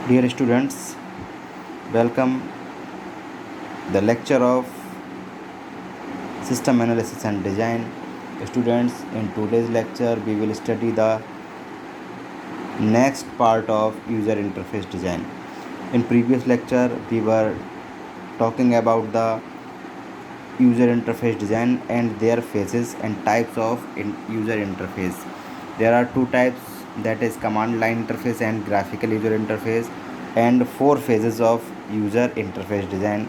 Dear students, welcome the lecture of System Analysis and Design. Students, in today's lecture we will study the next part of user interface design. In previous lecture we were talking about the user interface design and their phases and types of user interface. There are two types, that is command line interface and graphical user interface, and four phases of user interface design.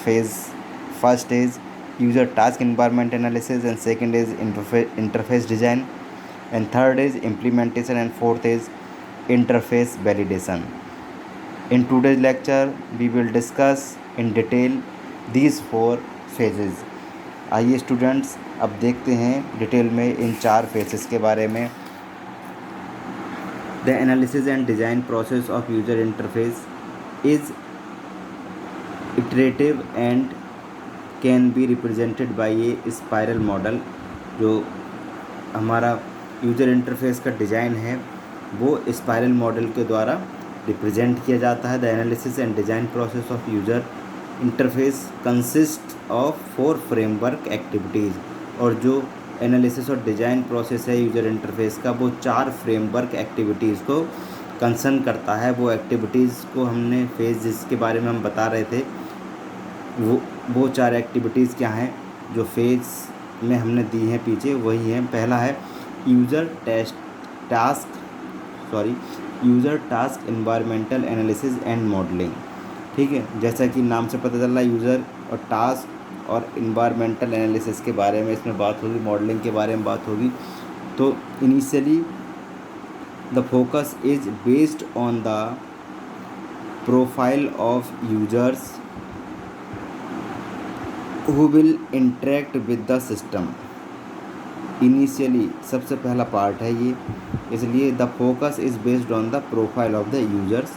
Phase first is user task environment analysis, and second is interface design, and third is implementation, and fourth is interface validation. In today's lecture we will discuss in detail these four phases. आइए students अब देखते हैं detail में इन चार phases के बारे में. The analysis and design process of user interface is iterative and can be represented by A spiral model. जो हमारा यूज़र इंटरफेस का डिज़ाइन है वो स्पाइरल मॉडल के द्वारा रिप्रेजेंट किया जाता है. The analysis and design process of user interface consist of 4 framework activities. और जो एनालिसिस और डिज़ाइन प्रोसेस है यूज़र इंटरफेस का वो 4 फ्रेमवर्क एक्टिविटीज़ को कंसर्न करता है. वो एक्टिविटीज़ को हमने फेज जिसके बारे में हम बता रहे थे वो 4 एक्टिविटीज़ क्या हैं जो फेज में हमने दी हैं पीछे, वही हैं. पहला है user task environmental analysis and modelling. ठीक है, जैसा कि नाम से पता चल रहा है यूज़र और टास्क और इन्वायरमेंटल एनालिसिस के बारे में इसमें बात होगी, मॉडलिंग के बारे में बात होगी. तो initially the focus is based on the profile of users who will interact with the system. Initially सबसे पहला पार्ट है ये, इसलिए the focus is based on the profile of the users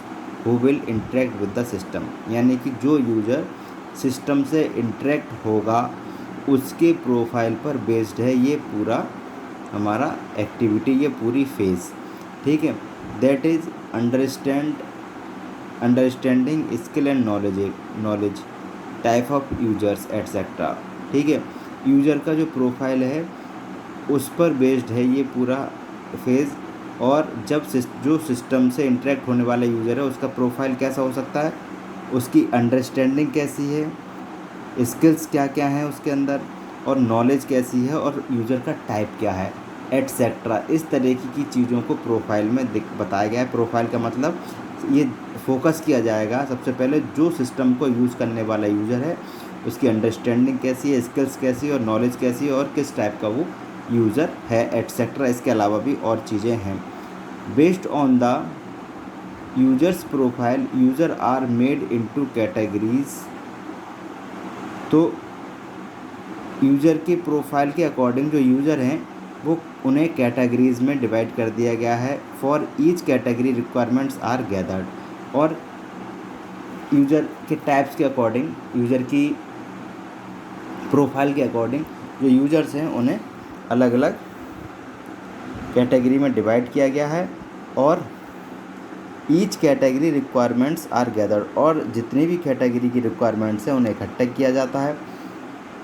who will interact with the system. यानी कि जो user system से interact होगा उसके प्रोफाइल पर बेस्ड है ये पूरा हमारा एक्टिविटी, ये पूरी फेज़. ठीक है, that is understanding skill and knowledge type of users etcetera. ठीक है, यूज़र का जो प्रोफाइल है उस पर बेस्ड है ये पूरा फेज़. और जब जो सिस्टम से इंटरेक्ट होने वाला यूज़र है उसका प्रोफाइल कैसा हो सकता है, उसकी अंडरस्टैंडिंग कैसी है, स्किल्स क्या क्या हैं उसके अंदर, और नॉलेज कैसी है, और यूज़र का टाइप क्या है एट्सेट्रा. इस तरीके की चीज़ों को प्रोफाइल में बताया गया है. प्रोफाइल का मतलब ये फोकस किया जाएगा सबसे पहले जो सिस्टम को यूज़ करने वाला यूज़र है उसकी अंडरस्टैंडिंग कैसी है, स्किल्स कैसी है, और नॉलेज कैसी है, और किस टाइप का वो यूज़र है एट्सेट्रा. इसके अलावा भी और चीज़ें हैं. Based on the users profile user are made into categories. तो यूज़र के प्रोफाइल के अकॉर्डिंग जो यूज़र हैं वो उन्हें कैटेगरीज में डिवाइड कर दिया गया है. For each category requirements are gathered. और यूज़र के टाइप्स के अकॉर्डिंग, यूज़र की प्रोफाइल के अकॉर्डिंग जो यूज़र्स हैं उन्हें अलग अलग कैटेगरी में डिवाइड किया गया है. और each category requirements are gathered. और जितनी भी कैटेगरी की रिक्वायरमेंट्स हैं उन्हें इकट्ठा किया जाता है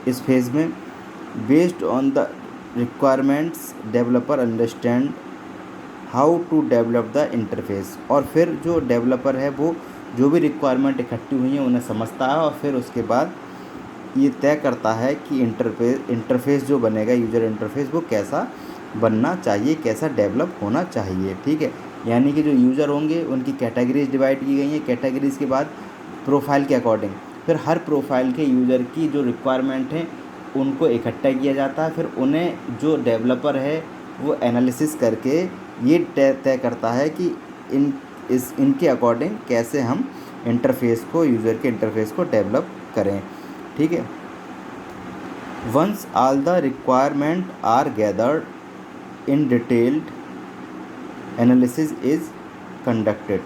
इस फेज़ में. Based on the requirements developer understand how to develop the interface. और फिर जो डेवलपर है वो जो भी रिक्वायरमेंट इकट्ठी हुई हैं उन्हें समझता है और फिर उसके बाद ये तय करता है कि इंटरफेस जो बनेगा यूज़र इंटरफेस वो कैसा बनना चाहिए, कैसा डेवलप होना चाहिए. ठीक है, यानी कि जो यूज़र होंगे उनकी कैटेगरीज डिवाइड की गई हैं. कैटेगरीज के बाद प्रोफाइल के अकॉर्डिंग फिर हर प्रोफाइल के यूज़र की जो रिक्वायरमेंट है उनको इकट्ठा किया जाता है. फिर उन्हें जो डेवलपर है वो एनालिसिस करके ये तय करता है कि इनके अकॉर्डिंग कैसे हम इंटरफेस को, यूज़र के इंटरफेस को डेवलप करें. ठीक है, once all the requirement are gathered in detailed analysis is conducted.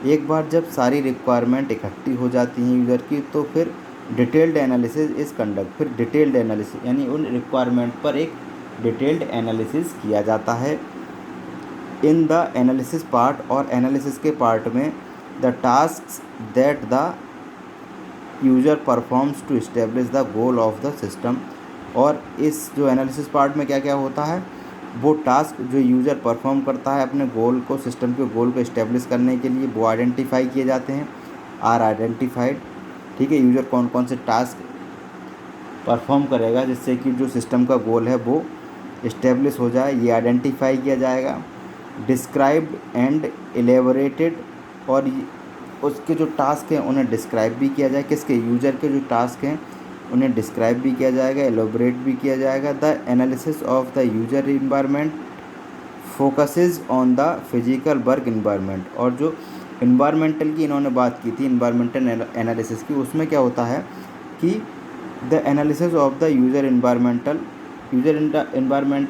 एक बार जब सारी रिक्वायरमेंट इकट्ठी हो जाती हैं यूज़र की तो फिर डिटेल्ड एनालिसिस इज़ कंडक्ट. फिर डिटेल्ड एनालिसिस यानी उन रिक्वायरमेंट पर एक डिटेल्ड एनालिसिस किया जाता है. इन द एनालिसिस पार्ट, और एनालिसिस के पार्ट में the task that the user performs to establish the goal of the system. और इस जो एनालिसिस पार्ट में क्या क्या होता है, वो टास्क जो यूज़र परफॉर्म करता है अपने गोल को, सिस्टम के गोल को इस्टेब्लिश करने के लिए, वो आइडेंटिफाई किए जाते हैं, आर आइडेंटिफाइड। ठीक है, यूज़र कौन कौन से टास्क परफॉर्म करेगा जिससे कि जो सिस्टम का गोल है वो इस्टेब्लिश हो जाए, ये आइडेंटिफाई किया जाएगा। डिस्क्राइब्ड एंड एलेबोरेटेड, और उसके जो टास्क हैं उन्हें डिस्क्राइब भी किया जाए, किसके, यूज़र के जो टास्क हैं उन्हें डिस्क्राइब भी किया जाएगा, एलोबरेट भी किया जाएगा। The analysis of the user environment focuses on the physical work environment. और जो इन्वायरमेंटल की इन्होंने बात की थी, इन्वायरमेंटल एनालिसिस की, उसमें क्या होता है कि the analysis of the user environment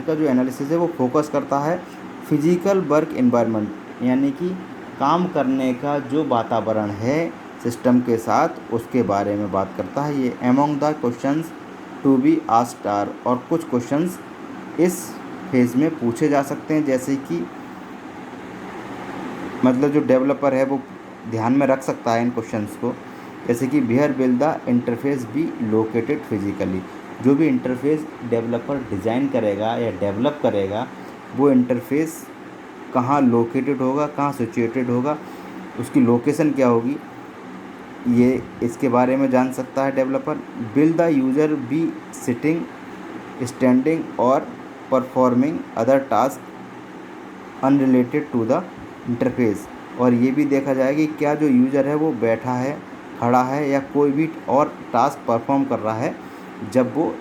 का जो एनालिसिस है वो फोकस करता है फिजिकल वर्क इन्वायरमेंट, यानी कि काम करने का जो वातावरण है सिस्टम के साथ उसके बारे में बात करता है। ये among the questions to be asked are, और कुछ क्वेश्चंस इस फेज़ में पूछे जा सकते हैं, जैसे कि मतलब जो डेवलपर है वो ध्यान में रख सकता है इन क्वेश्चंस को, जैसे कि where will the interface be located physically. जो भी इंटरफेस डेवलपर डिज़ाइन करेगा या डेवलप करेगा वो इंटरफेस कहाँ लोकेटेड होगा, कहाँ सिचुएटेड होगा, उसकी लोकेशन क्या होगी, ये इसके बारे में जान सकता है developer. Will the user be sitting, standing और performing other task unrelated to the interface. और ये भी देखा जाएगा कि क्या जो यूज़र है वो बैठा है, खड़ा है, या कोई भी और टास्क परफॉर्म कर रहा है जब वो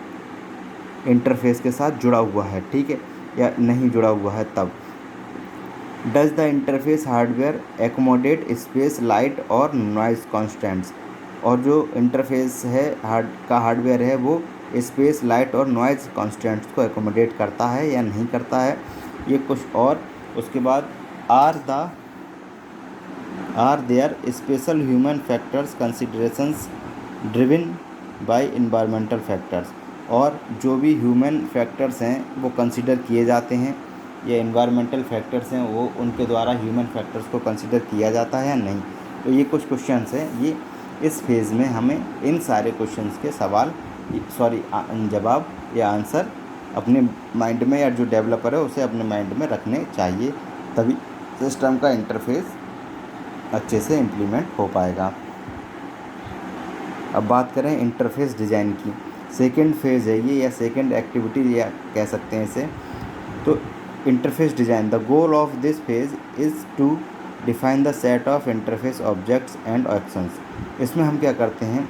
इंटरफेस के साथ जुड़ा हुआ है, ठीक है, या नहीं जुड़ा हुआ है तब। Does the interface hardware accommodate space, light और नॉइज़ कॉन्स्टेंट्स। और जो इंटरफेस है हार्डवेयर है वो स्पेस, लाइट और नॉइज़ कॉन्स्टेंट्स को एकोमोडेट करता है या नहीं करता है, ये कुछ। और उसके बाद are there special human factors considerations driven by environmental factors. और जो भी ह्यूमन फैक्टर्स हैं वो कंसिडर किए जाते हैं, या इन्वायरमेंटल फैक्टर्स हैं वो उनके द्वारा ह्यूमन फैक्टर्स को कंसिडर किया जाता है या नहीं। तो ये कुछ क्वेश्चंस हैं, ये इस फेज़ में हमें इन सारे क्वेश्चंस के जवाब या आंसर अपने माइंड में, या जो डेवलपर है उसे अपने माइंड में रखने चाहिए, तभी सिस्टम का इंटरफेस अच्छे से इम्प्लीमेंट हो पाएगा। अब बात करें इंटरफेस डिज़ाइन की, सेकंड फेज़ है ये, या सेकंड एक्टिविटी या कह सकते हैं इसे। तो interface design, the goal of this phase is to define the set of interface objects and actions. इसमें हम क्या करते हैं,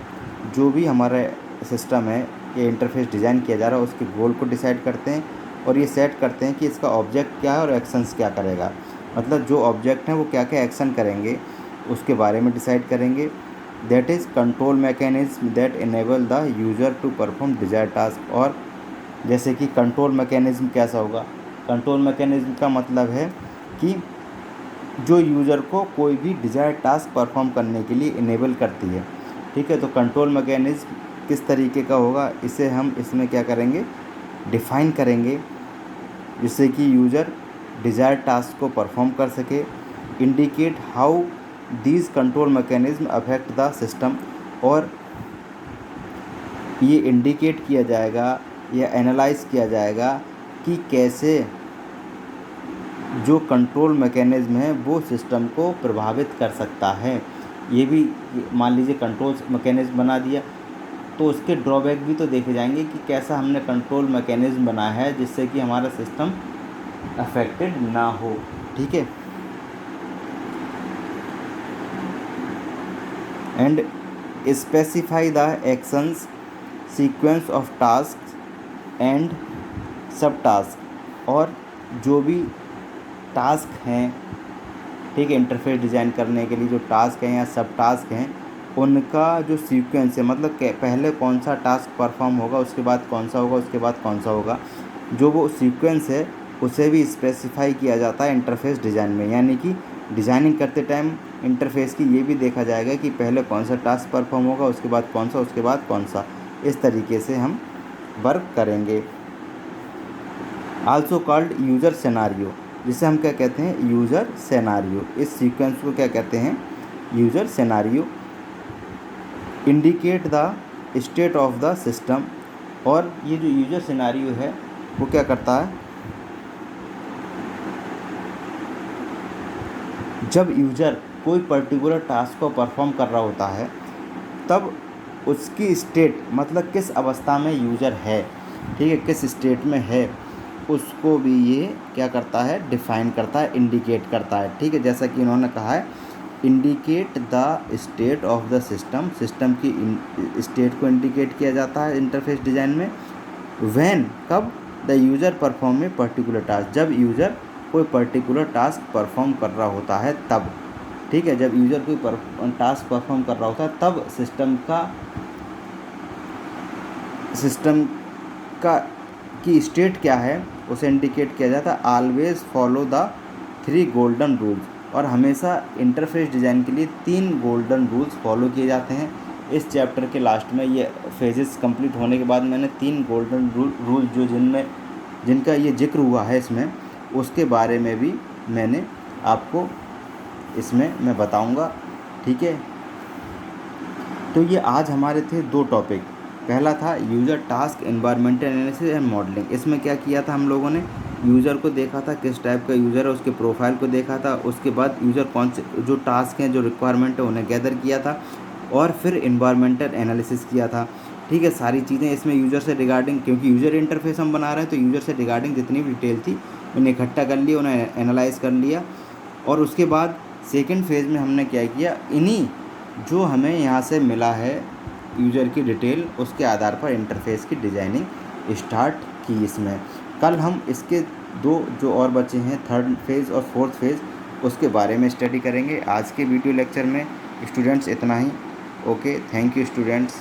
जो भी हमारा सिस्टम है, ये इंटरफेस डिज़ाइन किया जा रहा है, उसके गोल को डिसाइड करते हैं और ये सेट करते हैं कि इसका ऑब्जेक्ट क्या है और एक्शंस क्या करेगा। मतलब जो ऑब्जेक्ट हैं वो क्या क्या एक्शन करेंगे उसके बारे में डिसाइड करेंगे। That is control mechanism that enable the user to perform desire task. और जैसे कि कंट्रोल मैकेनिज्म कैसा होगा, कंट्रोल मैकेनिज्म का मतलब है कि जो यूज़र को कोई भी डिजायर टास्क परफॉर्म करने के लिए इनेबल करती है, ठीक है। तो कंट्रोल मैकेनिज्म किस तरीके का होगा, इसे हम इसमें क्या करेंगे, डिफ़ाइन करेंगे, जिससे कि यूज़र डिजायर टास्क को परफॉर्म कर सके। Indicate how these control mechanism affect the system. और ये इंडिकेट किया जाएगा या एनालाइज किया जाएगा कि कैसे जो कंट्रोल मैकेनिज्म है वो सिस्टम को प्रभावित कर सकता है। ये भी मान लीजिए कंट्रोल मैकेनिज्म बना दिया तो उसके ड्रॉबैक भी तो देखे जाएंगे कि कैसा हमने कंट्रोल मैकेनिज्म बनाया है जिससे कि हमारा सिस्टम अफेक्टेड ना हो, ठीक है। And specify the actions, sequence of task and सब टास्क। और जो भी टास्क हैं, ठीक है, इंटरफेस डिज़ाइन करने के लिए जो टास्क हैं या सब टास्क हैं उनका जो सीक्वेंस है, मतलब पहले कौन सा टास्क परफॉर्म होगा, उसके बाद कौन सा होगा, उसके बाद कौन सा होगा, जो वो सीक्वेंस है उसे भी स्पेसिफाई किया जाता है इंटरफेस डिज़ाइन में। यानी कि डिज़ाइनिंग करते टाइम इंटरफेस की ये भी देखा जाएगा कि पहले कौन सा टास्क परफॉर्म होगा, उसके बाद कौन सा, उसके बाद कौन सा। इस तरीके से हम वर्क करेंगे। आल्सो कॉल्ड यूज़र सिनेरियो, जिसे हम क्या कहते हैं, यूज़र सिनेरियो। इस सीक्वेंस को क्या कहते हैं, user scenario indicate the state of the system. और ये जो यूज़र सिनेरियो है वो क्या करता है, जब यूज़र कोई पर्टिकुलर टास्क को परफॉर्म कर रहा होता है तब उसकी स्टेट मतलब किस अवस्था में यूज़र है, ठीक है, किस स्टेट में है, उसको भी ये क्या करता है, डिफ़ाइन करता है, इंडिकेट करता है, ठीक है। जैसा कि इन्होंने कहा है indicate the state of the system, system की स्टेट को इंडिकेट किया जाता है इंटरफेस डिज़ाइन में। व्हेन, कब, the user perform a particular task, जब यूज़र कोई पर्टिकुलर टास्क परफॉर्म कर रहा होता है तब, ठीक है, जब यूज़र कोई टास्क परफॉर्म कर रहा होता है तब सिस्टम का की स्टेट क्या है उसे इंडिकेट किया जाता है। Always follow the 3 golden rules, और हमेशा इंटरफेस डिज़ाइन के लिए 3 गोल्डन रूल्स फॉलो किए जाते हैं। इस चैप्टर के लास्ट में ये फेजेस कंप्लीट होने के बाद मैंने 3 गोल्डन रूल जो जिनका ये जिक्र हुआ है इसमें, उसके बारे में भी मैंने आपको इसमें मैं बताऊंगा, ठीक है। तो ये आज हमारे थे 2 टॉपिक। पहला था user task environmental analysis and modelling. इसमें क्या किया था हम लोगों ने, यूज़र को देखा था किस टाइप का यूज़र है, उसके प्रोफाइल को देखा था, उसके बाद यूज़र कौन से जो टास्क हैं जो रिक्वायरमेंट है उन्हें गैदर किया था, और फिर एनवायरमेंटल एनालिसिस किया था, ठीक है। सारी चीज़ें इसमें यूज़र से रिगार्डिंग, क्योंकि यूज़र इंटरफेस हम बना रहे हैं तो यूज़र से रिगार्डिंग जितनी भी डिटेल थी उन्हें इकट्ठा कर लिया, उन्हें एनालाइज़ कर लिया। और उसके बाद सेकेंड फेज़ में हमने क्या किया, इन्हीं जो हमें यहाँ से मिला है यूज़र की डिटेल, उसके आधार पर इंटरफेस की डिज़ाइनिंग स्टार्ट की। इसमें कल हम इसके 2 जो और बचे हैं, थर्ड फेज़ और फोर्थ फेज़, उसके बारे में स्टडी करेंगे। आज के वीडियो लेक्चर में स्टूडेंट्स इतना ही। Okay, thank you students.